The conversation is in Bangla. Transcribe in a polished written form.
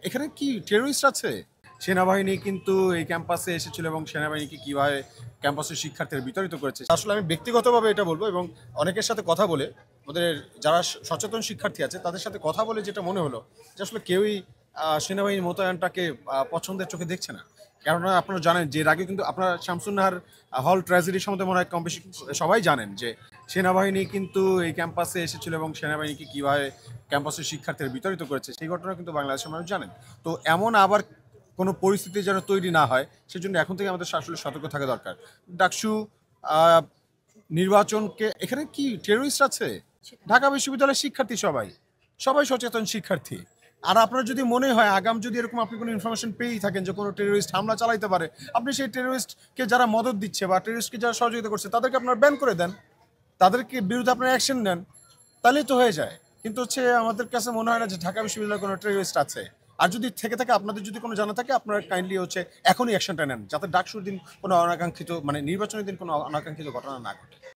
এখানে কি টেররিস্ট আছে? সেনাবাহিনী কিন্তু এই ক্যাম্পাসে এসেছিল এবং সেনাবাহিনীকে কিভাবে ক্যাম্পাসের শিক্ষার্থীরা বিতাড়িত করেছে। আসলে আমি ব্যক্তিগতভাবে এটা বলব এবং অনেকের সাথে কথা বলে ওদের যারা সচেতন শিক্ষার্থী আছে তাদের সাথে কথা বলে যেটা মনে হলো যে আসলে কেউই সেনাবাহিনী মোতায়েনটাকে পছন্দের চোখে দেখছে না। কেননা আপনারা জানেন যে এর আগে কিন্তু আপনারা শামসুন নাহার হল ট্র্যাজেডি সম্বন্ধে মনে হয় কম বেশি সবাই জানেন যে সেনাবাহিনী কিন্তু এই ক্যাম্পাসে এসেছিল এবং সেনাবাহিনীকে কিভাবে ক্যাম্পাসের শিক্ষার্থীরা বিতাড়িত করেছে সেই ঘটনা কিন্তু বাংলাদেশের মানুষ জানেন। তো এমন আবার কোনো পরিস্থিতি যেন তৈরি না হয় সেজন্য এখন থেকে আমাদের আসলে সতর্ক থাকা দরকার। ডাকসু আহ, নির্বাচনকে এখানে কি টেররিস্ট আছে? ঢাকা বিশ্ববিদ্যালয়ের শিক্ষার্থী সবাই সবাই সচেতন শিক্ষার্থী। আর আপনার যদি মনে হয় আগাম যদি এরকম আপনি কোনো ইনফরমেশন পেয়েই থাকেন যে কোনো টেররিস্ট হামলা চালাইতে পারে, আপনি সেই টেররিস্টকে যারা মদদ দিচ্ছে বা টেররিস্টকে যারা সহযোগিতা করছে তাদেরকে আপনার ব্যান করে দেন, তাদেরকে বিরুদ্ধে আপনার অ্যাকশন নেন, তাহলেই তো হয়ে যায়। কিন্তু হচ্ছে আমাদের কাছে মনে হয় না যে ঢাকা বিশ্ববিদ্যালয়ে কোনো টেররিস্ট আছে। আর যদি থেকে থাকে আপনাদের যদি কোনো জানা থাকে আপনারা কাইন্ডলি হচ্ছে এখনই অ্যাকশনটা নেন যাতে ডাকসুর দিন কোনো অনাকাঙ্ক্ষিত মানে নির্বাচনের দিন কোনো অনাকাঙ্ক্ষিত ঘটনা না ঘটে।